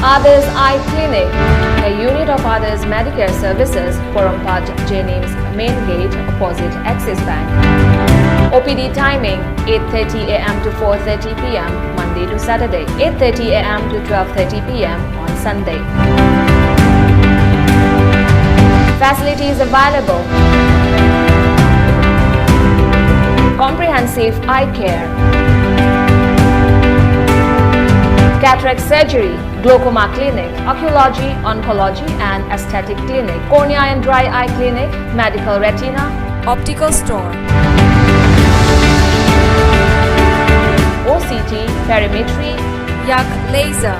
Others Eye Clinic, a unit of Others Medicare Services, Porompat Jennings Main Gate, opposite Axis Bank. OPD timing 8:30 a.m. to 4:30 p.m. Monday to Saturday, 8:30 a.m. to 12:30 p.m. on Sunday. Facilities available: comprehensive eye care, cataract surgery, glaucoma clinic, oncology, oncology and aesthetic clinic, cornea and dry eye clinic, medical retina, optical store, OCT, perimetry, yak laser.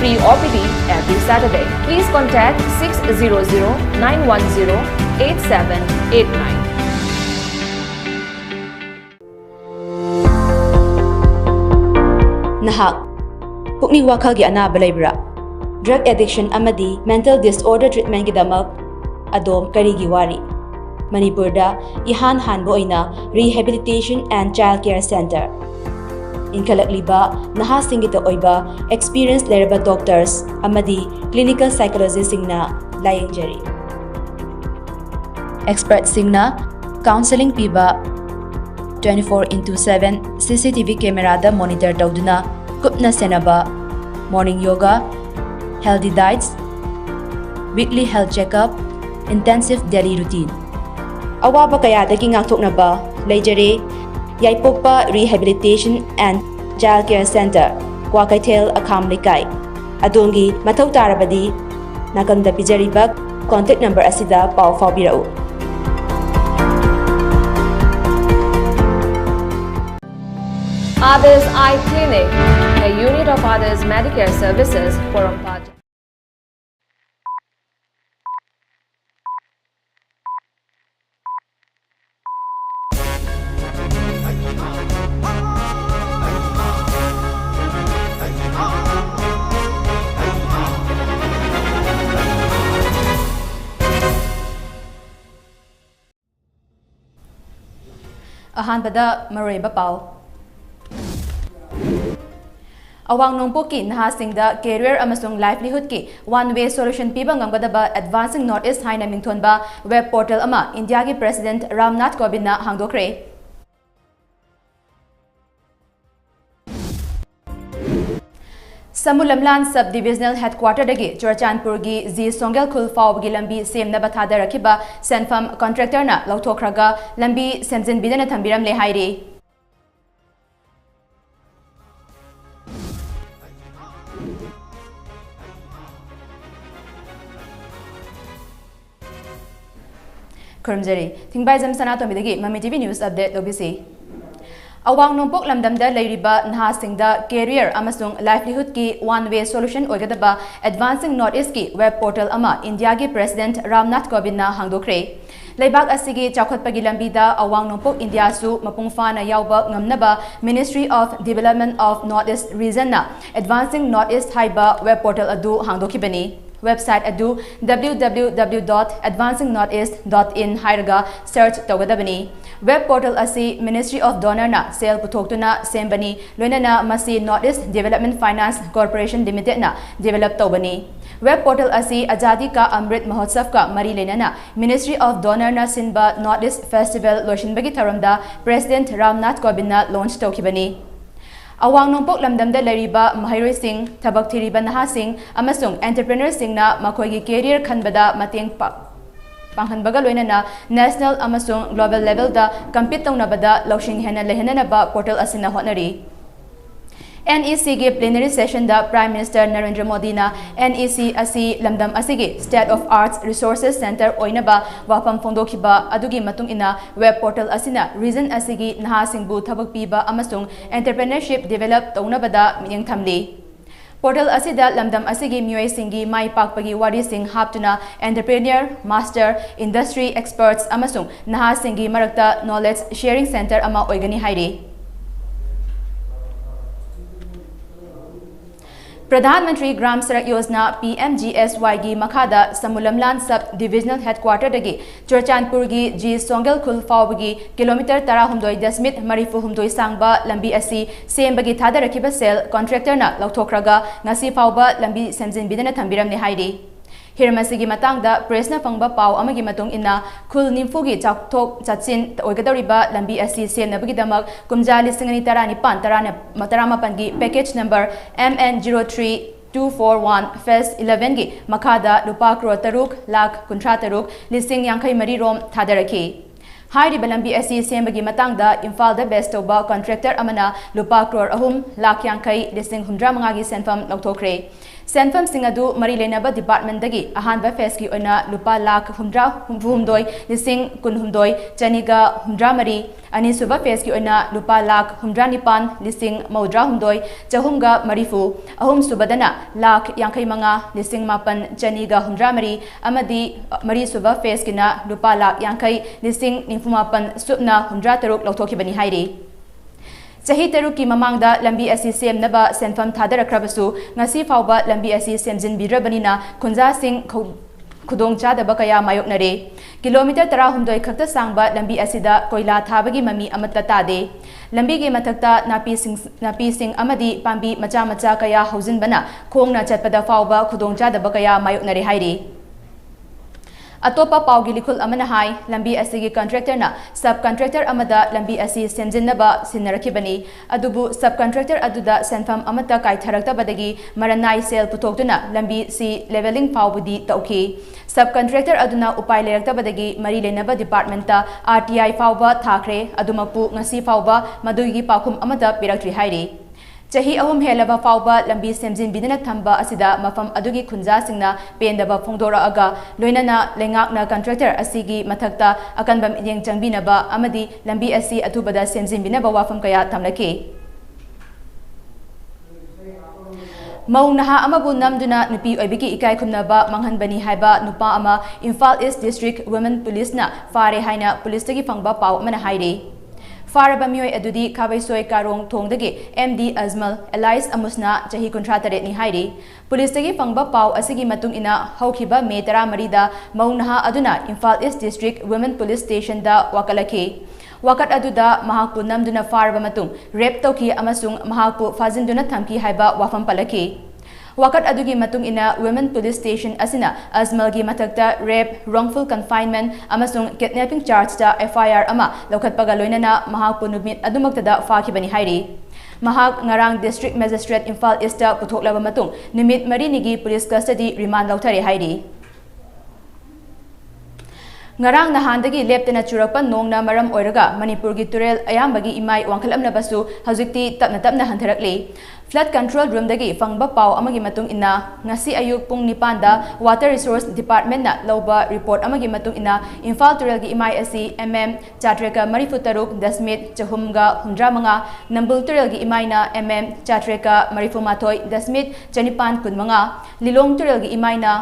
Free OPD every Saturday. Please contact 600-910-8789. Nahak pukning wakhalgi anaba leibra drug addiction amadi mental disorder treatment gidamak adom karigi wari Manipurda ihan hanbo oina rehabilitation and child care center inkalakliba nahasingita oiba experienced leraba doctors amadi clinical psychologists singna layengjari expert singna counseling piba 24/7 CCTV camera da monitor tawduna kupna senaba morning yoga, healthy diets, weekly health checkup, intensive daily routine. Awaba kayadagi ngakthoknaba leijare Yaipokpa Rehabilitation and Child Care Center, Kwakaithel Akham Lekai. Adongi mathau tarabadi nakanda pijariba contact number asida pau faubirau. Others Eye Clinic, a unit of Others Medicare Services, Porompat. Ahanbada Mareba Pau Awang Nongpoki Nahasingda career amasung livelihood ki one-way solution piba ngamgadaba Advancing Northeast Haina Mingthonba web portal ama India ki President Ramnath Kovind na hangdokre. Samulamlan Sub-Divisional Headquarter dagi Churchanpur gi Z Songel Khul Faub gi lambi semna bathada rakhiba Senfam contractor na lauthokraga lambi semjin bidana thambiram le hairi. Kurumjari, THINGBAIJAM SANATOMBI dagi MAMI TV News Update lobisi. Awang Nongpok lamdamda leiriba nahasingda career amasung livelihood ki one-way solution oigadaba Advancing Northeast ki web portal ama India ki President Ramnath Kovind na hangdokre. Leibak asigi chawkhatpagi lambida Awang Nongpok India su mapungfana yauba ngamnaba Ministry of Development of Northeast Region na Advancing Northeast haiba web portal adu hangdokibani. Website adu www.advancingnortheast.in hairaga search tawgadabani. Web portal asi Ministry of Donor na sale puthokuna sembani loinana masi Northeast Development Finance Corporation Limited na develop tawbani. Web portal asi Azadi ka Amrit Mahotsav ka mari lenana Ministry of Donor na sinba Northeast Festival loishinbagi tharamda President Ramnath Kovind na launch tawkibani. Awang Nongpok lamdamda leiriba mahairoi sing thabak thiriba nahasing amasung entrepreneur singna makhoigi career khanbada mateng panghanbaga loinana national amasung global level da compete tawnabada lawsing hena lehenanaba portal asina hotnari. NEC ge plenary session da Prime Minister Narendra Modi na NEC asi lamdam asigi State of Arts Resources Center oinaba wafam fongdokhiba adugi matung ina web portal asina region asigi nahasingbu thabak piba amasung entrepreneurship develop tawnabada miyang thamli. Portal asida lamdam asigi miyoi singi mai pakpagi wari sing haptuna entrepreneur, master, industry experts amasung nahasingi marakta knowledge sharing center ama oigani hairi. प्रधानमंत्री ग्राम सड़क योजना PMGSY की मखादा समुलमलान sub divisional headquarter दगी Churachandpur की जी सोंगल खुल फावगी kilometre 13.34 सांगबा लंबी असी सेमबगी थादरखिबा cell कॉन्ट्रैक्टरना लौथोखरगा ngasi फावबा लंबी सेमजिनबिदना थंबिरमने हाइरी हिरमसिगी मतंगदा प्रेसना फंगबा पाव अमगी मतुंग इना खुल निम्फुगी चाकथोक चाचिन ओइगदौरिबा लंबी असी सेमनबगीदमक कुमजा 2019 की पैकेज नंबर MN03 241 फेस 11 की मखादा रुपा करोड़ 3,53,50,000 रोम थादरखी हाइरिबा लंबी असी सेमबगी मतंगदा इम्फालदा बेस्ट तौबा कॉन्ट्रैक्टर अमना रुपा करोड़ 3,50,000 की सेनफम लौथोखरे सेनफम सिंह अदु मरी लेनबा डिपार्टमेंट दगी अहानबा फेस की ओइना रुपा 1,50,000 चनीगा 13 अनीसुबा फेस की ओइना रुपा 1,59,000 चहुमगा मरीफु अहुम सुबदना 1,55,000 चनीगा 13 अमदी मरी सुबा फेस किना रुपा 1,50,000 सुबना 13 लौथोखिबनी हाइरी चाही तरुक की ममांगदा लंबी असी सेमनबा सेनफम थादरखरबसु ngasi फावबा लंबी असी सेमजिनबिरबनिना खुंजा सिंह खुदोंचादबा कया मायोकनरे किलोमीटर 13 खक्त सांगबा लंबी असिदा कोयला थाबगी ममी अमत्ता तादे लंबी के मथक्ता नापी सिंह अमदी पांबी मचा मचा कया हौजिनबना खोंगना चटपदा फावबा खुदोंचादबा कया मायोकनरे हाइरी अतोपा पावगी लिखुल अमना हाई लंबी असिगी कॉन्ट्रैक्टरना सब कॉन्ट्रैक्टर अमदा लंबी असी सेमजिनबा सिनरखिबनी अदुबु सब कॉन्ट्रैक्टर अदुदा सेनफम अमता काइथरक्तबदगी मरनाई सेल पुथोक्तुना लंबी सी लेवलिंग फावबुदी तौखी सब कॉन्ट्रैक्टर अदुना उपाय लेरक्तबदगी मरी लेनबा डिपार्टमेंटा RTI फावबा थाखरे अदुमकु ngasi फावबा मदुगी पाखुम अमदा पिरक्ट्री हाइरी चाही अहुम हेलबा फावबा लंबी सेमजिनबिदना थंबा असिदा मफम अदुगी खुंजा सिंगना पेंदबा फोंदोरअगा लोइनना लेंगाकना कॉन्ट्रैक्टर असिगी मथक्ता अकनबम इयेंग चंगबिनबा अमदी लंबी असी अथुबदा सेमजिनबिनबा वाफम कया थमलके मौ नहा अमबु नमदुना नुपी ओइबिगी इकाय खुमनबा मंगहनबनी हाइबा नुपा अमा इम्फाल ईस्ट डिस्ट्रिक्ट वुमेन पुलिसना फारे हाइना पुलिसतगी फंगबा पाव अमना हाइरे फारबा मियोय अदुदी खाबैसोय कारोंग थोंगदगी MD अजमल एलाइस अमुसना चाही 38 नि हाइरी पुलिसतगी फंगबा पाव असिगी मतुंग इना हौखिबा मे 13 दा मौनहा अदुना Imphal east district women police station दा वाकलखी वाकत अदुदा महाकु नमदुना फारबा मतुंग रेप तौखी अमसुंग महाकु फाजिनदुना थमकी हाइबा वाफम पलखी वाकत अदुगी मतुंग इना वुमेन पुलिस स्टेशन असिना अजमल की मथक्ता रेप wrongful confinement अमसुंग किडनैपिंग चार्ज दा FIR अमा लौखतपगा लोइनना महाकु नुमित अदुमक्तदा फाखिबनी हाइरी महाक ngarang district magistrate Imphal east दा पुथोकलबा मतुंग निमित मरीनिगी पुलिस कस्टडी रिमांड लौथरे हाइरी ngarang nahandagi leptena churapa nongna maram oiraga manipur gi turel ayambagi imai wangkhalamnabasu hojikti tapna hantharakli flood control room dagi fangba paw amagi matung ina ngasi ayuk pung 9 da water resource department na loba report amagi matung ina imphal turel gi imai asi chatreka marifutaruk dasmit chahumga 115 nambul turel gi imai na chatreka marifumathoi dasmit chanipan kunmanga lilong turel gi imai na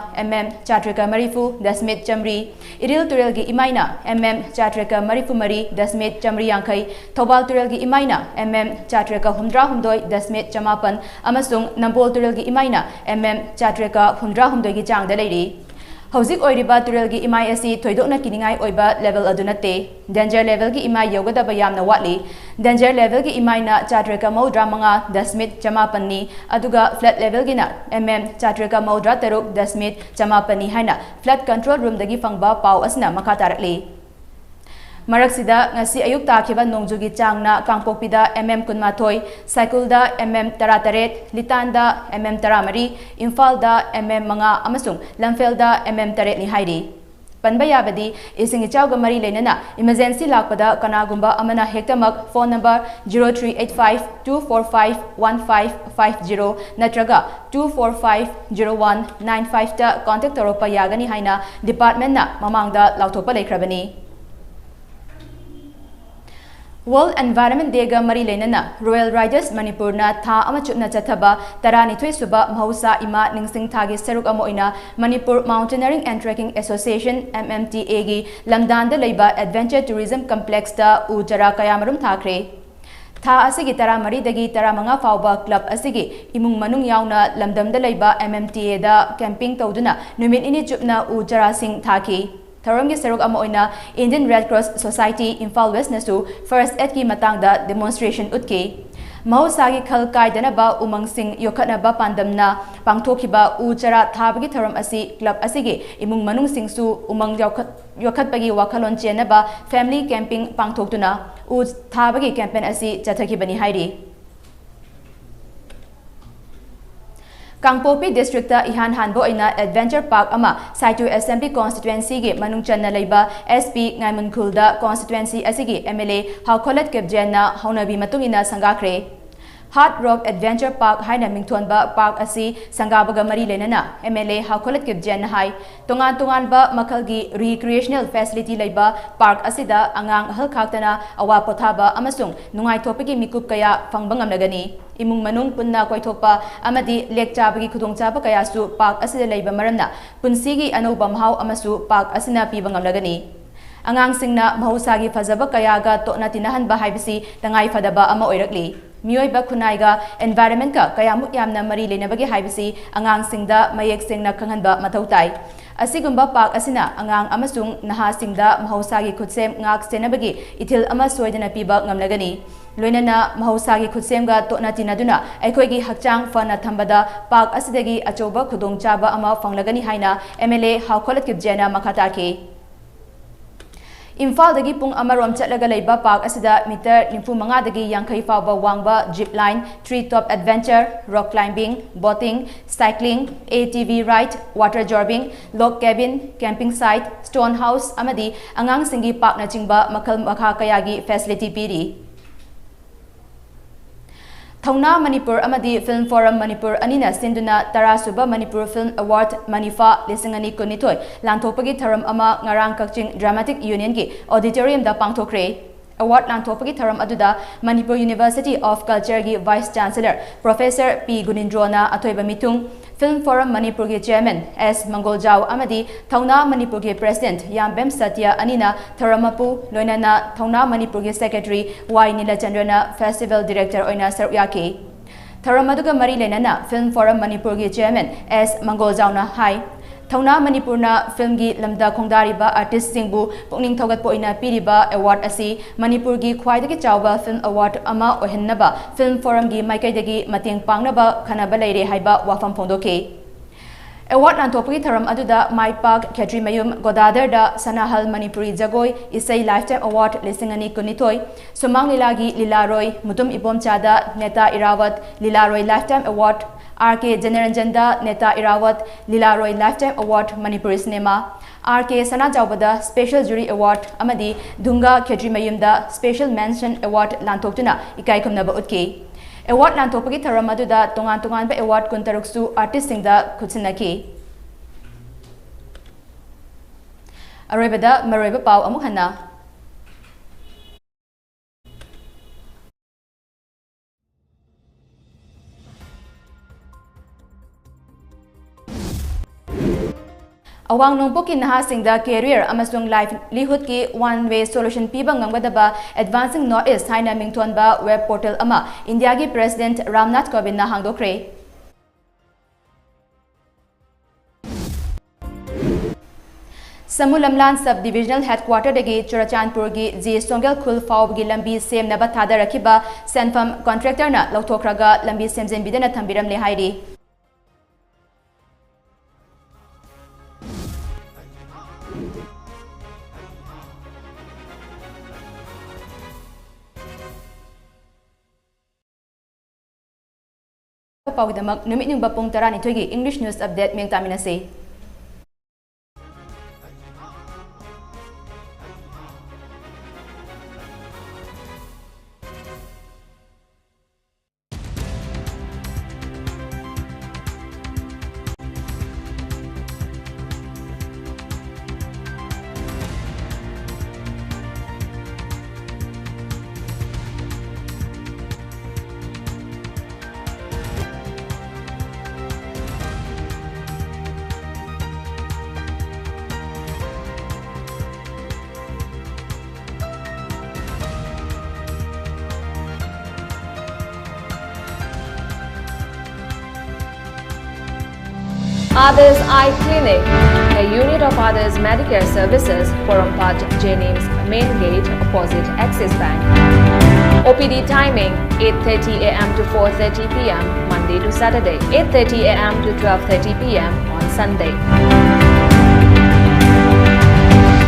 chatreka marifu dasmit chamri iril turel gi imaina chatreka marifu mari dasmit chamri yankai thobal turel gi imaina chatreka 118 dasmit chamapan amasung nambol turel gi imaina chatreka 118 gi chang da leiri hojik oiriba turel gi imai asi thoidokna kiningai oiba level adunate danger level gi imai yogadaba yamna watli danger level gi imaina chatreka maudra manga dasmit chamapan ni aduga flood level gi na chatreka maudra taruk dasmit chamapan ni haina flood control room dagi fangba paw asna makatarakli Maraksida ngasi ayuk takhiba nongjugi changna kangpokpida kunmathoi cycleda 18 litanda 13 imfalda manga amasung lamfelda 3 ni hairi panbayabadi isingi chawga mari lenana emergency lakpada kanagumba amana hektamak phone number 0385245150 natraga 2450195 ta contact toropa yagani haina department na mamangda lauthopa lekhrabani World Environment Day ga mari lenana Royal Riders Manipur na tha amachutna chathaba 12 suba mahausa ima ningsing thagi seruk amoina Manipur Mountaineering and Trekking Association MMTA gi lamdan da leiba Adventure Tourism Complex da ujara kayamarum thakre Tha asigi tara maridagi tara manga fauba club asigi imung manung yauna lamdamda laiba MMTA da camping tawduna numit ini chupna u jara sing thaki. Tharamgi seruk ama oina Indian Red Cross Society Imphal West nasu first aid ki matangda demonstration utki. Mahusagi khal kaidanaba umang sing yokhatnaba pandamna pangthokiba u jara thabagi tharam asi club asigi imung manung singsu umang yokhatpagi wakhalon chenaba family camping pangthoktuna u thabagi campaign asi chathakibani hairi. Kangpopi district ta ihan hanbo ina adventure park ama Saitu Assembly constituency ge manung channa leiba SP Ngaimun Khulda constituency asigi MLA Haukholat Kebjena haunabi matung ina sangakre. Hard Rock Adventure Park haina mingthonba park asi sangabaga mari lenana MLA Haukholat Kebjena hai tongan ba makalgi recreational facility leiba park asida angang halkhaktana awa pothaba amasung nungai thopagi mikup kaya fangbang amnagani. Imung manung punna koithopa amadi lekchabagi khudongchaba kayasu park asida leiba maramna punsigi anoba mahau amasu park asina pibang amlagani. Angang singna mahusagi fazaba kayaga tona tinahan ba haibisi tangai fadaba ama oirakli. Mioiba khunaiga environment ka kayamuk yamna mari lenabagi haibisi angang singda mayek singna khanghanba mathautai. Asigumba park asina angang amasung naha singda mahusagi khutsem ngak senabagi ithil ama soidana piba ngamlagani. Loinana mahusagi khutsemga tona tinaduna aikoigi hakchang fana thambada park asidagi achoba khudongchaba ama fanglagani haina MLA Haukholat Kebjena makhataki. Imphal dagi pung amarom chatlaga leiba park asida meter 45 dagi yankai fawba wangba jeep line, tree top adventure, rock climbing, boating, cycling, ATV ride, water jorbing, log cabin, camping site, stone house amadi angang singi park na chingba makhal makha kayagi facility piri. Thauna Manipur amadi Film Forum Manipur anina sinduna tarasuba Manipur Film Award Manifa lisingani kunitoi lanthopagi tharam ama ngarang kakching Dramatic Union gi auditorium da pangthokre. Award lanthopagi tharam aduda Manipur University of Culture gi Vice Chancellor Professor P Gunindrona athoiba mitung Film Forum Manipur gi Chairman S Mangoljau amadi Thauna Manipur gi President Yambem Satya anina tharamapu loinana Thauna Manipur gi Secretary Y Nilachandrana Festival Director oina saryaki. Tharamaduga mari lenana Film Forum Manipur gi Chairman S Mangoljau na hai Thauna Manipurna film gi lamda khongdariba artist singbu pukning thogat poina piriba award asi Manipur gi khwaidagi chawba film award ama ohennaba Film Forum gi maikaidagi mating pangnaba khanaba leire haiba wafam phongdoke. Award lanthopagi tharam aduda Mai Park Khetri Mayum Godadar da Sanahal Manipuri Jagoi Isai Lifetime Award lisingani kunitoi Sumang Lilagi Lilaroi Mutum Ibom Chada Neta Irawat Lilaroi Lifetime Award RK Janaranjanda Neta Irawat Lilaroi Lifetime Award Manipuri Cinema RK Sana Jaubada Special Jury Award amadi Dunga Khetri Mayumda Special Mention Award lanthoptuna ikai khumnaba utki. Award lanthopagi tharam aduda tongan ba award kuntaruksu artist singda khutsinaki. Aroibada maroiba pau amuk hanna. Awang nongpoki naha singda career amasung livelihood ki one way solution piba ngamgadaba advancing northeast haina mingthonba web portal ama India gi President Ramnath Kovind na hangdokre. Samulamlan Sub-Divisional Headquarter dagi Churachandpur gi G Songel Khul Faub gi lambi sem naba thada rakhiba Senfam contractor na lauthokraga lambi semjen bidana thambiram le hairi. Pawdamak numit yung bapong tarani togi English News Update miyang taminasi. Others Eye Clinic, a unit of Others Medicare Services, Porompat Jennings Main Gate, opposite Axis Bank. OPD timing 8:30 a.m. to 4:30 p.m. Monday to Saturday, 8:30 a.m. to 12:30 p.m. on Sunday.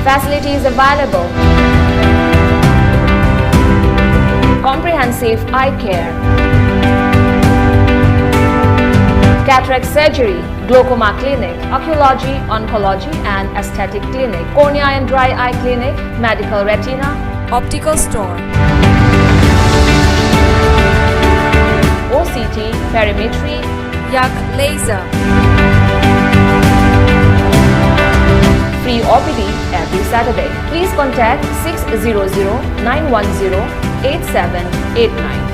Facilities available: comprehensive eye care, cataract surgery, glaucoma clinic, oncology, oncology and aesthetic clinic, cornea and dry eye clinic, medical retina, optical store, OCT, perimetry, yak laser. Free OPD every Saturday. Please contact 600-910-8789.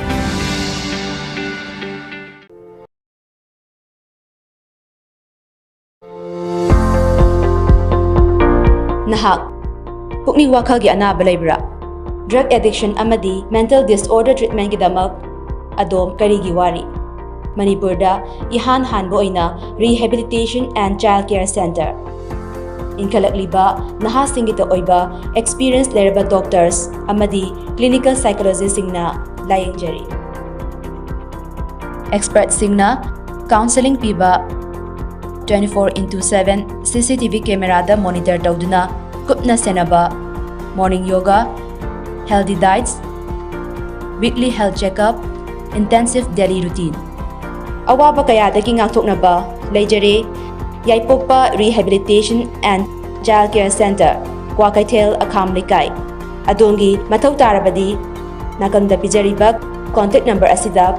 Nahak, pukning wakhalgi anaba laibra. Drug addiction amadi mental disorder treatment gidamak adom karigi wari. Manipurda ihan hanbo oina Rehabilitation and Child Care Center. Inkalakliba nahasingita oiba experienced leraba doctors amadi clinical psychologists singna layengjari. Experts singna counseling piba 24/7 CCTV camera da monitor tawduna kupna senaba morning yoga, healthy diets, weekly health checkup, intensive daily routine. Awaba kaya daging ngakthoknaba leijare Yaipokpa Rehabilitation and Child Care Center, Kwakaitel Akham Likai. Adongi mathau tarabadi nakanda pijariba contact number asida